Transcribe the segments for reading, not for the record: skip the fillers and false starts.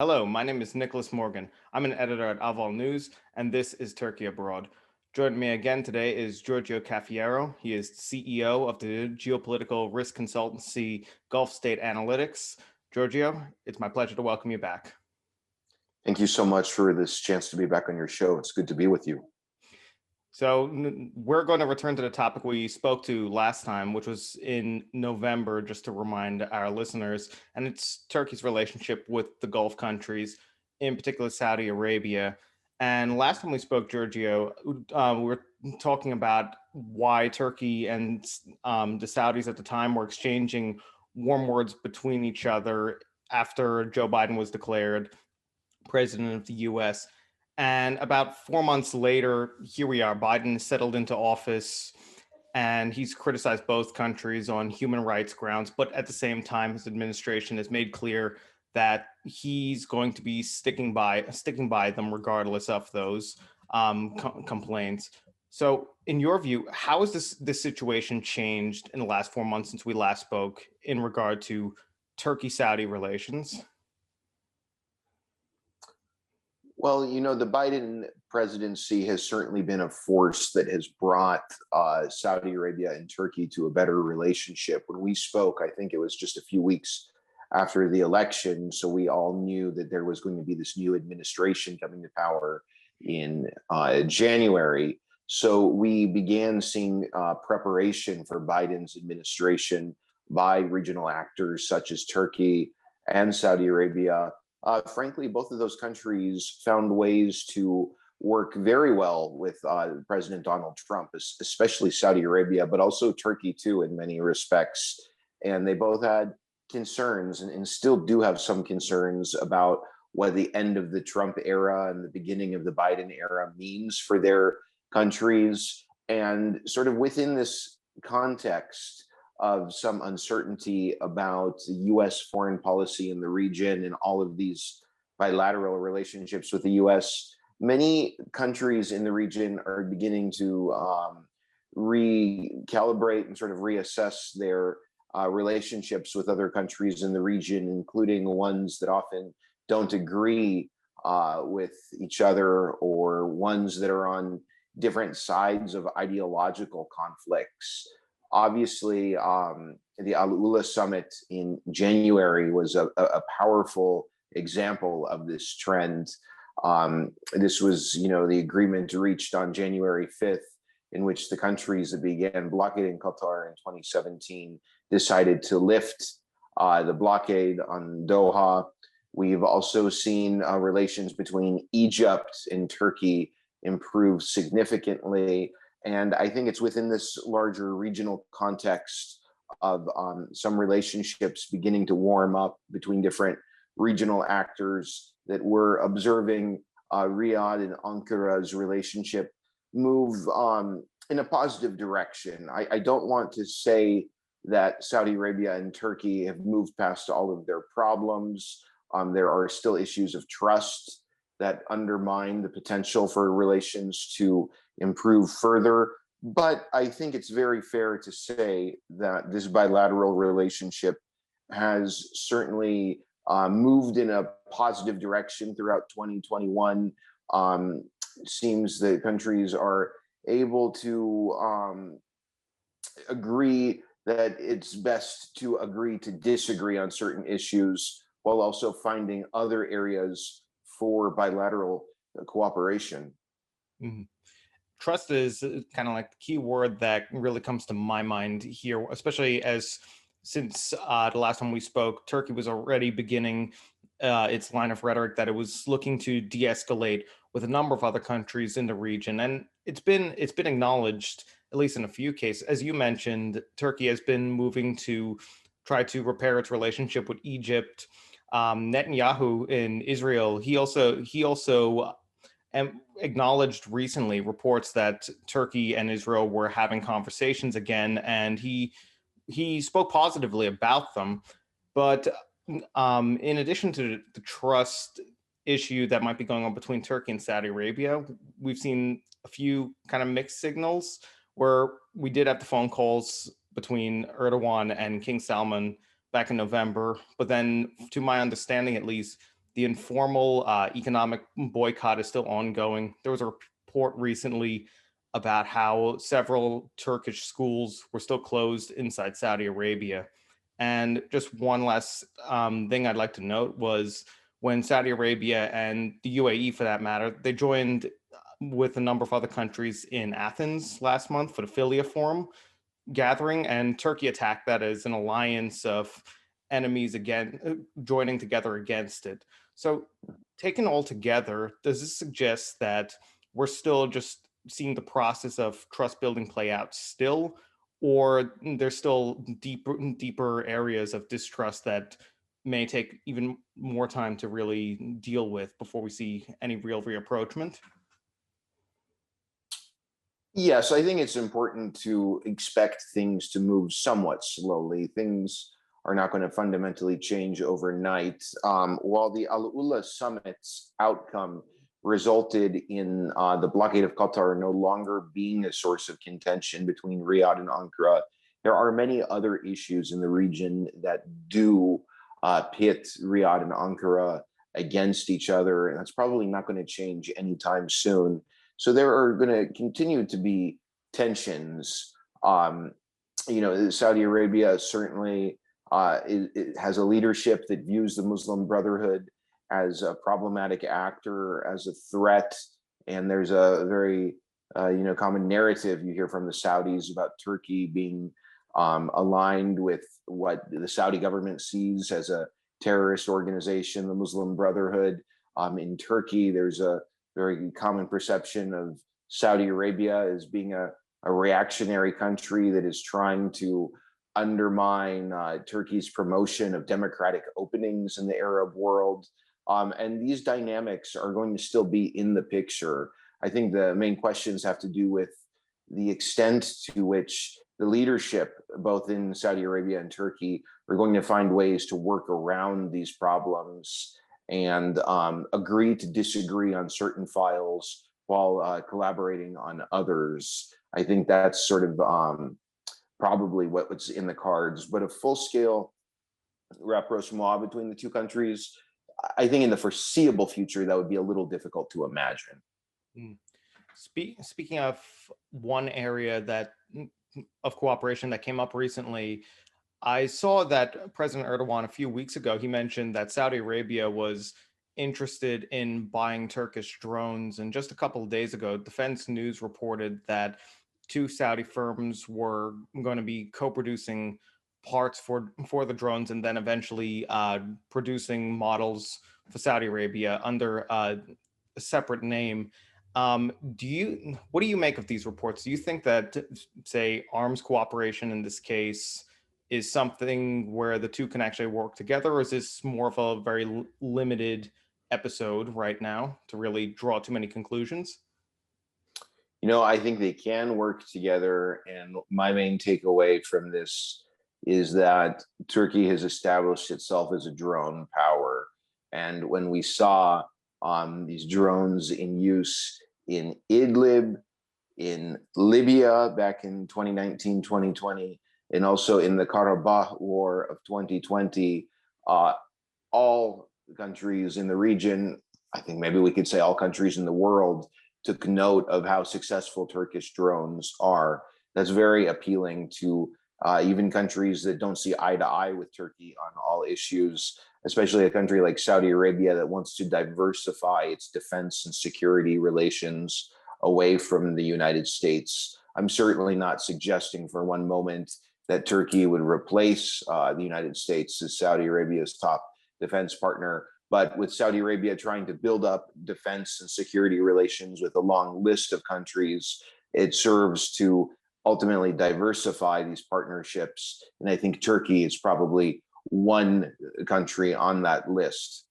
Hello, my name is Nicholas Morgan. I'm an editor at Ahval News, and this is Turkey Abroad. Joining me again today is Giorgio Cafiero. He is CEO of the geopolitical risk consultancy Gulf State Analytics. Giorgio, it's my pleasure to welcome you back. Thank you so much for this chance to be back on your show. It's good to be with you. So we're going to return to the topic we spoke to last time, which was in November, just to remind our listeners, and it's Turkey's relationship with the Gulf countries, in particular Saudi Arabia. And last time we spoke, Giorgio, we were talking about why Turkey and the Saudis at the time were exchanging warm words between each other after Joe Biden was declared president of the US. And about 4 months later, here we are. Biden settled into office and he's criticized both countries on human rights grounds. But at the same time, his administration has made clear that he's going to be sticking by them regardless of those complaints. So, in your view, how has this situation changed in the last 4 months since we last spoke in regard to Turkey-Saudi relations? Well, the Biden presidency has certainly been a force that has brought Saudi Arabia and Turkey to a better relationship. When we spoke, I think it was just a few weeks after the election. So we all knew that there was going to be this new administration coming to power in January. So we began seeing preparation for Biden's administration by regional actors such as Turkey and Saudi Arabia. Frankly, both of those countries found ways to work very well with President Donald Trump, especially Saudi Arabia, but also Turkey too, in many respects. And they both had concerns and still do have some concerns about what the end of the Trump era and the beginning of the Biden era means for their countries. And sort of within this context of some uncertainty about US foreign policy in the region and all of these bilateral relationships with the US, many countries in the region are beginning to recalibrate and sort of reassess their relationships with other countries in the region, including ones that often don't agree with each other or ones that are on different sides of ideological conflicts. Obviously, the Al Ula summit in January was a powerful example of this trend. This was, the agreement reached on January 5th, in which the countries that began blockading Qatar in 2017 decided to lift the blockade on Doha. We've also seen relations between Egypt and Turkey improve significantly. And I think it's within this larger regional context of some relationships beginning to warm up between different regional actors that we're observing Riyadh and Ankara's relationship move in a positive direction. I don't want to say that Saudi Arabia and Turkey have moved past all of their problems. There are still issues of trust that undermine the potential for relations to improve further. But I think it's very fair to say that this bilateral relationship has certainly moved in a positive direction throughout 2021. Seems that countries are able to agree that it's best to agree to disagree on certain issues while also finding other areas for bilateral cooperation. Mm-hmm. Trust is kind of like the key word that really comes to my mind here, especially since the last time we spoke, Turkey was already beginning its line of rhetoric that it was looking to de-escalate with a number of other countries in the region, and it's been acknowledged, at least in a few cases, as you mentioned. Turkey has been moving to try to repair its relationship with Egypt. Netanyahu in Israel, he also acknowledged recently reports that Turkey and Israel were having conversations again, and he spoke positively about them. But in addition to the trust issue that might be going on between Turkey and Saudi Arabia, we've seen a few kind of mixed signals where we did have the phone calls between Erdogan and King Salman back in November. But then, to my understanding at least, The informal economic boycott is still ongoing. There was a report recently about how several Turkish schools were still closed inside Saudi Arabia. And just one last thing I'd like to note was when Saudi Arabia and the UAE, for that matter, they joined with a number of other countries in Athens last month for the Philia Forum gathering, and Turkey attacked that as an alliance of enemies again joining together against it. So, taken all together, does this suggest that we're still just seeing the process of trust building play out still, or there's still deeper areas of distrust that may take even more time to really deal with before we see any real reapproachment? Yes, I think it's important to expect things to move somewhat slowly. Things are not going to fundamentally change overnight. While the Al Ula summit's outcome resulted in the blockade of Qatar no longer being a source of contention between Riyadh and Ankara, there are many other issues in the region that do pit Riyadh and Ankara against each other, and that's probably not going to change anytime soon. So there are going to continue to be tensions. Saudi Arabia certainly it has a leadership that views the Muslim Brotherhood as a problematic actor, as a threat, and there's a very common narrative you hear from the Saudis about Turkey being aligned with what the Saudi government sees as a terrorist organization, the Muslim Brotherhood. In Turkey, there's a very common perception of Saudi Arabia as being a reactionary country that is trying to undermine Turkey's promotion of democratic openings in the Arab world. And these dynamics are going to still be in the picture. I think the main questions have to do with the extent to which the leadership, both in Saudi Arabia and Turkey, are going to find ways to work around these problems and agree to disagree on certain files while collaborating on others. I think that's sort of probably what's in the cards. But a full-scale rapprochement between the two countries, I think in the foreseeable future, that would be a little difficult to imagine. Mm. Speaking of one area that of cooperation that came up recently, I saw that President Erdogan a few weeks ago, he mentioned that Saudi Arabia was interested in buying Turkish drones. And just a couple of days ago, Defense News reported that two Saudi firms were going to be co-producing parts for the drones and then eventually producing models for Saudi Arabia under a separate name. What do you make of these reports? Do you think that, say, arms cooperation in this case is something where the two can actually work together, or is this more of a very limited episode right now to really draw too many conclusions? I think they can work together. And my main takeaway from this is that Turkey has established itself as a drone power. And when we saw these drones in use in Idlib, in Libya back in 2019, 2020, and also in the Karabakh War of 2020, all countries in the region, I think maybe we could say all countries in the world, took note of how successful Turkish drones are. That's very appealing to even countries that don't see eye to eye with Turkey on all issues, especially a country like Saudi Arabia that wants to diversify its defense and security relations away from the United States. I'm certainly not suggesting for one moment that Turkey would replace the United States as Saudi Arabia's top defense partner. But with Saudi Arabia trying to build up defense and security relations with a long list of countries, it serves to ultimately diversify these partnerships. And I think Turkey is probably one country on that list.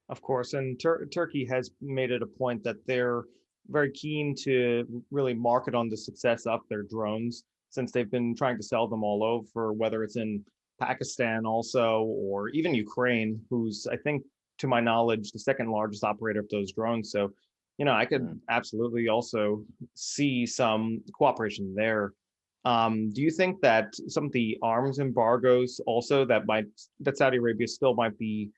Of course, and Turkey has made it a point that they're very keen to really market on the success of their drones, since they've been trying to sell them all over, whether it's in Pakistan also, or even Ukraine, who's, I think, to my knowledge, the second largest operator of those drones. So, I could absolutely also see some cooperation there. Do you think that some of the arms embargoes also that Saudi Arabia still might be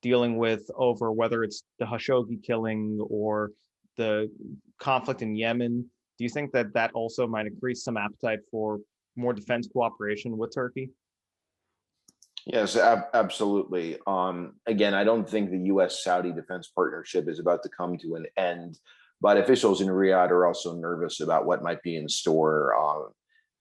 dealing with over whether it's the Khashoggi killing or the conflict in Yemen. Do you think that that also might increase some appetite for more defense cooperation with Turkey? Yes, absolutely. Again, I don't think the U.S.-Saudi defense partnership is about to come to an end, but officials in Riyadh are also nervous about what might be in store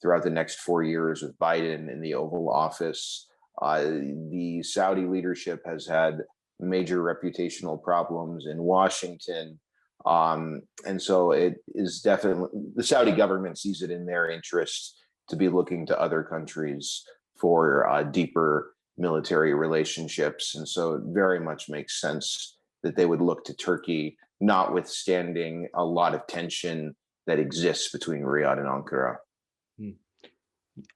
throughout the next 4 years with Biden in the Oval Office. The Saudi leadership has had major reputational problems in Washington. And so it is definitely, the Saudi government sees it in their interest to be looking to other countries for deeper military relationships. And so it very much makes sense that they would look to Turkey, notwithstanding a lot of tension that exists between Riyadh and Ankara. Hmm.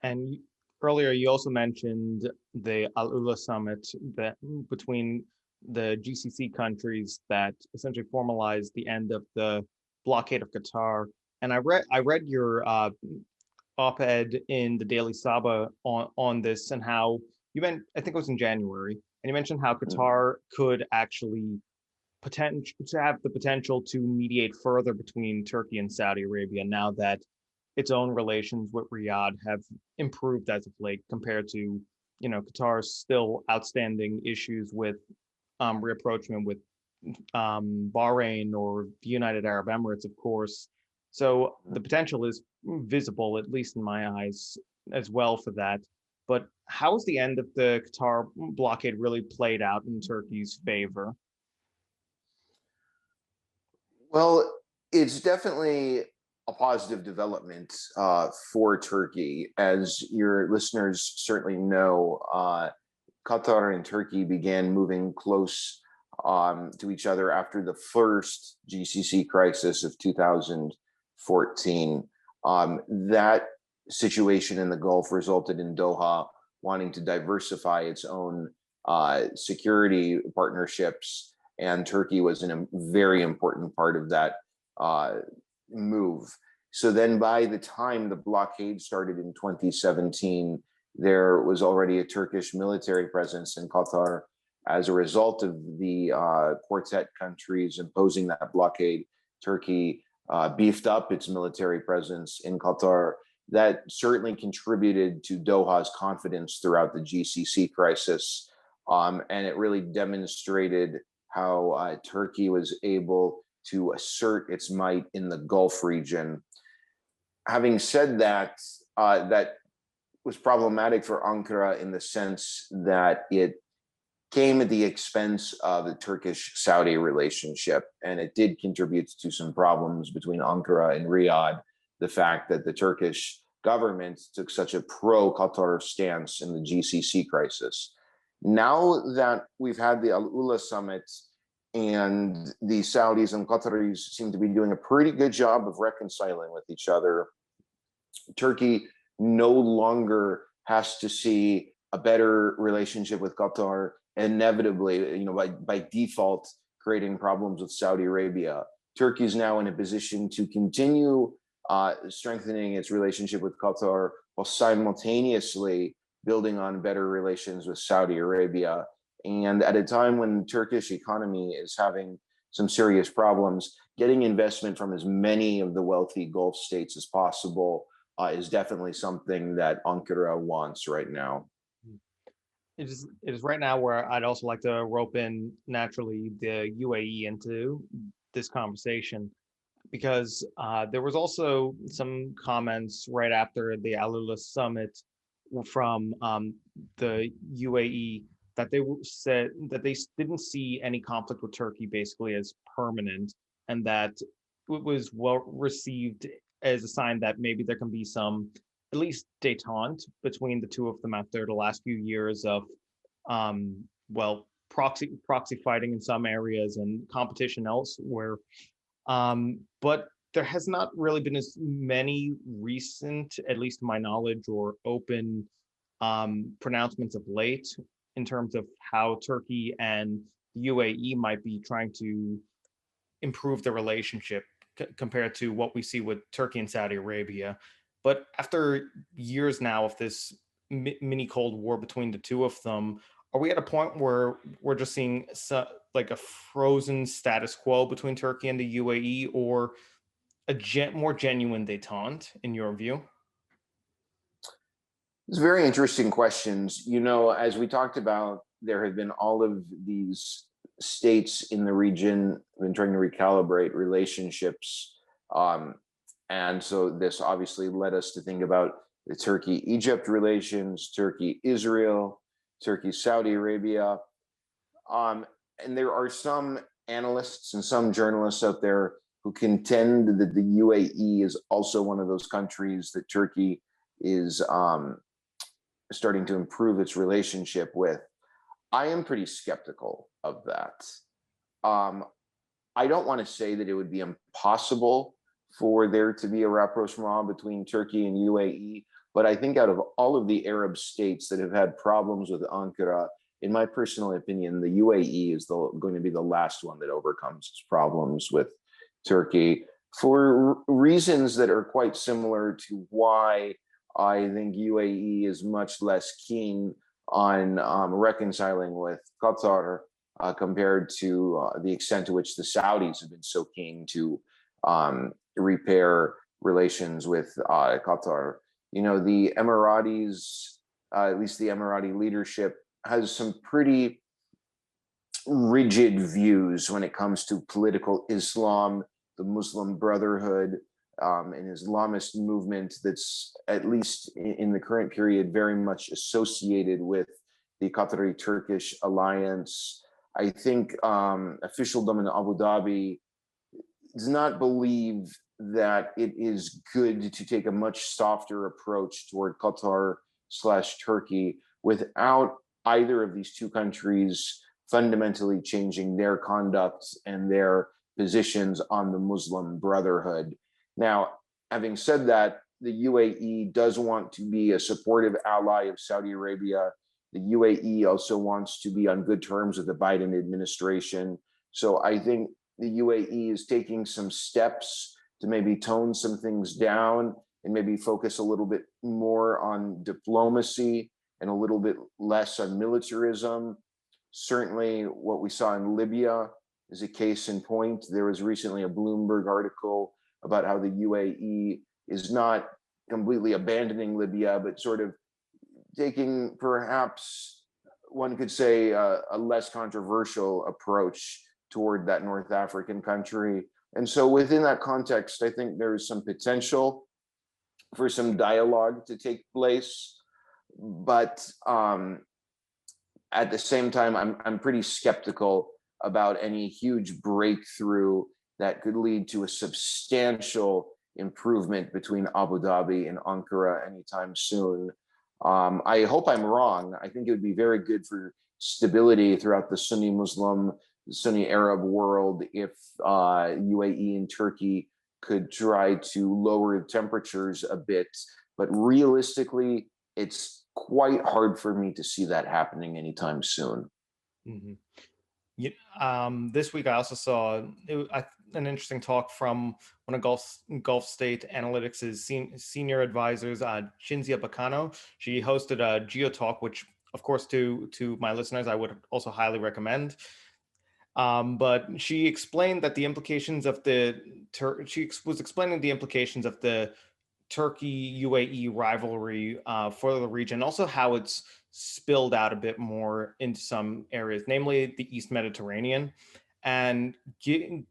And earlier, you also mentioned the Al Ula summit that between the GCC countries that essentially formalized the end of the blockade of Qatar. And I read your op-ed in the Daily Sabah on this and how you meant, I think it was in January, and you mentioned how Qatar could actually potential to have the potential to mediate further between Turkey and Saudi Arabia now that its own relations with Riyadh have improved as of late compared to, Qatar's still outstanding issues with rapprochement with Bahrain or the United Arab Emirates, of course. So the potential is visible, at least in my eyes, as well for that. But how has the end of the Qatar blockade really played out in Turkey's favor? Well, it's definitely a positive development for Turkey. As your listeners certainly know, Qatar and Turkey began moving close to each other after the first GCC crisis of 2014. That situation in the Gulf resulted in Doha wanting to diversify its own security partnerships, and Turkey was a very important part of that move. So then by the time the blockade started in 2017, there was already a Turkish military presence in Qatar. As a result of the quartet countries imposing that blockade, Turkey beefed up its military presence in Qatar. That certainly contributed to Doha's confidence throughout the GCC crisis. And it really demonstrated how Turkey was able to assert its might in the Gulf region. Having said that, that was problematic for Ankara in the sense that it came at the expense of the Turkish-Saudi relationship, and it did contribute to some problems between Ankara and Riyadh. The fact that the Turkish government took such a pro-Qatar stance in the GCC crisis. Now that we've had the Al Ula summit and the Saudis and Qataris seem to be doing a pretty good job of reconciling with each other, Turkey no longer has to see a better relationship with Qatar, inevitably, by default, creating problems with Saudi Arabia. Turkey is now in a position to continue strengthening its relationship with Qatar while simultaneously building on better relations with Saudi Arabia. And at a time when the Turkish economy is having some serious problems, getting investment from as many of the wealthy Gulf states as possible is definitely something that Ankara wants right now. It is right now where I'd also like to rope in naturally the UAE into this conversation because there was also some comments right after the Al Ula summit from the UAE that they said that they didn't see any conflict with Turkey basically as permanent, and that it was well received as a sign that maybe there can be some at least detente between the two of them after the last few years of proxy fighting in some areas and competition elsewhere. But there has not really been as many recent, at least to my knowledge, or open pronouncements of late in terms of how Turkey and the UAE might be trying to improve the relationship compared to what we see with Turkey and Saudi Arabia. But after years now of this mini Cold War between the two of them, are we at a point where we're just seeing like a frozen status quo between Turkey and the UAE, or a more genuine détente in your view? It's very interesting questions. As we talked about, there have been all of these states in the region been trying to recalibrate relationships. And so this obviously led us to think about the Turkey-Egypt relations, Turkey-Israel, Turkey-Saudi Arabia. And there are some analysts and some journalists out there who contend that the UAE is also one of those countries that Turkey is starting to improve its relationship with. I am pretty skeptical of that. I don't want to say that it would be impossible for there to be a rapprochement between Turkey and UAE, but I think out of all of the Arab states that have had problems with Ankara, in my personal opinion, the UAE is going to be the last one that overcomes its problems with Turkey, for reasons that are quite similar to why I think UAE is much less keen on reconciling with Qatar compared to the extent to which the Saudis have been so keen to repair relations with Qatar. The Emiratis, at least the Emirati leadership, has some pretty rigid views when it comes to political Islam, the Muslim Brotherhood, an Islamist movement that's, at least in the current period, very much associated with the Qatari-Turkish alliance. I think officialdom in Abu Dhabi does not believe that it is good to take a much softer approach toward Qatar/Turkey without either of these two countries fundamentally changing their conduct and their positions on the Muslim Brotherhood. Now, having said that, the UAE does want to be a supportive ally of Saudi Arabia. The UAE also wants to be on good terms with the Biden administration. So I think the UAE is taking some steps to maybe tone some things down and maybe focus a little bit more on diplomacy and a little bit less on militarism. Certainly what we saw in Libya is a case in point. There was recently a Bloomberg article about how the UAE is not completely abandoning Libya, but sort of taking, perhaps one could say, a less controversial approach toward that North African country. And so within that context, I think there is some potential for some dialogue to take place. But at the same time, I'm pretty skeptical about any huge breakthrough that could lead to a substantial improvement between Abu Dhabi and Ankara anytime soon. I hope I'm wrong. I think it would be very good for stability throughout the Sunni Muslim, Sunni Arab world if UAE and Turkey could try to lower temperatures a bit. But realistically, it's quite hard for me to see that happening anytime soon. Mm-hmm. This week I also saw an interesting talk from one of Gulf State Analytics' senior advisors, Cinzia Bacano. She hosted a Geo Talk, which, of course, to my listeners, I would also highly recommend. But she explained that the implications of she was explaining the implications of the Turkey-UAE rivalry for the region, also how it's spilled out a bit more into some areas, namely the East Mediterranean. And given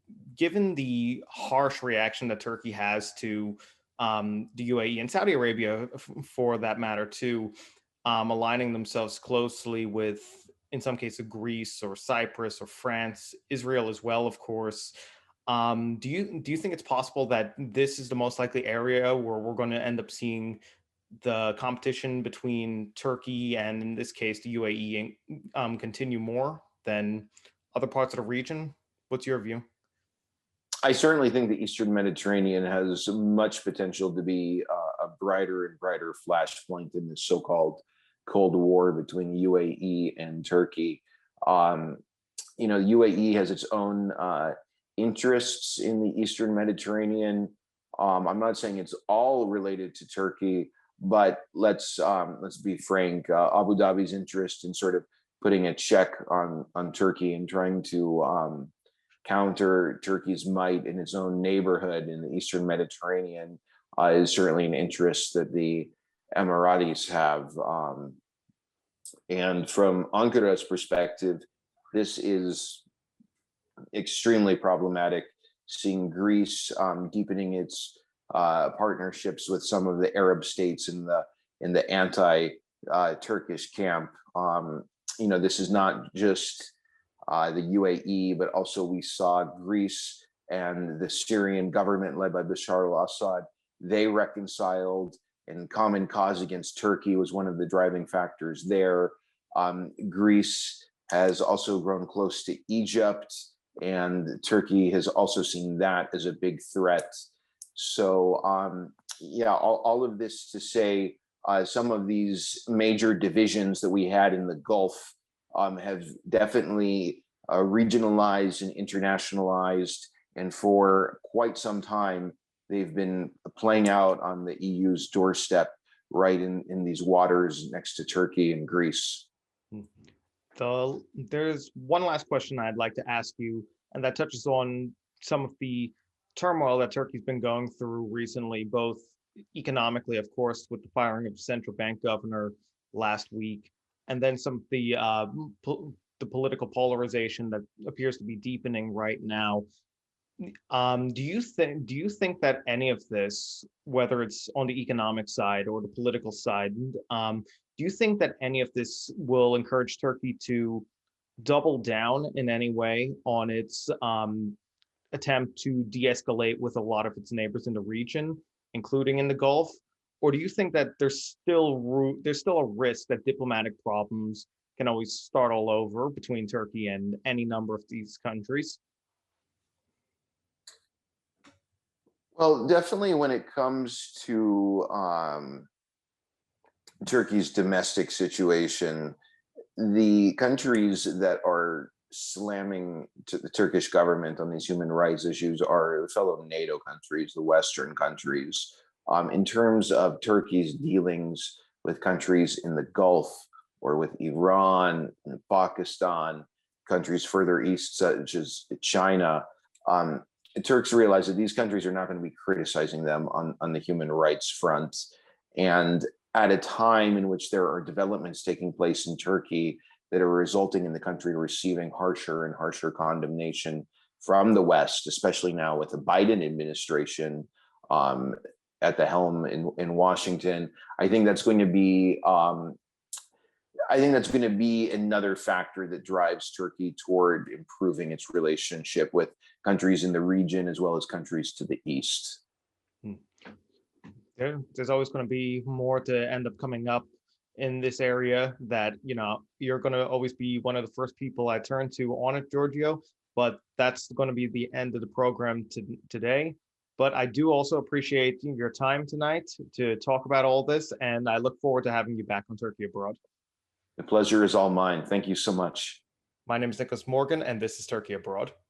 the harsh reaction that Turkey has to the UAE and Saudi Arabia, for that matter, too, aligning themselves closely with, in some cases, Greece or Cyprus or France, Israel as well, of course. Do you think it's possible that this is the most likely area where we're going to end up seeing the competition between Turkey and, in this case, the UAE continue more than other parts of the region? What's your view? I certainly think the Eastern Mediterranean has much potential to be a brighter and brighter flashpoint in this so-called Cold War between UAE and Turkey. UAE has its own interests in the Eastern Mediterranean. I'm not saying it's all related to Turkey, but let's be frank. Abu Dhabi's interest in sort of putting a check on Turkey and trying to counter Turkey's might in its own neighborhood in the Eastern Mediterranean is certainly an interest that the Emiratis have. And from Ankara's perspective, this is extremely problematic. Seeing Greece deepening its partnerships with some of the Arab states in the anti-Turkish camp. This is not just the UAE, but also we saw Greece and the Syrian government led by Bashar al-Assad. They reconciled, and common cause against Turkey was one of the driving factors there. Greece has also grown close to Egypt, and Turkey has also seen that as a big threat. So, all of this to say, some of these major divisions that we had in the Gulf have definitely regionalized and internationalized, and for quite some time, they've been playing out on the EU's doorstep, right in these waters next to Turkey and Greece. There's one last question I'd like to ask you, and that touches on some of the turmoil that Turkey's been going through recently, both economically, of course, with the firing of the central bank governor last week, and then some of the political polarization that appears to be deepening right now. Do you think that any of this, whether it's on the economic side or the political side, do you think that any of this will encourage Turkey to double down in any way on its attempt to de-escalate with a lot of its neighbors in the region, including in the Gulf? Or do you think that there's still a risk that diplomatic problems can always start all over between Turkey and any number of these countries? Well, definitely when it comes to Turkey's domestic situation, the countries that are slamming to the Turkish government on these human rights issues are fellow NATO countries, the Western countries. In terms of Turkey's dealings with countries in the Gulf or with Iran and Pakistan, countries further east such as China, the Turks realize that these countries are not going to be criticizing them on the human rights front. And at a time in which there are developments taking place in Turkey that are resulting in the country receiving harsher and harsher condemnation from the West, especially now with the Biden administration at the helm in Washington, I think that's going to be another factor that drives Turkey toward improving its relationship with countries in the region as well as countries to the east. There's always going to be more to end up coming up in this area that, you're going to always be one of the first people I turn to on it, Giorgio, but that's going to be the end of the program today. But I do also appreciate your time tonight to talk about all this, and I look forward to having you back on Turkey Abroad. The pleasure is all mine. Thank you so much. My name is Nicholas Morgan, and this is Turkey Abroad.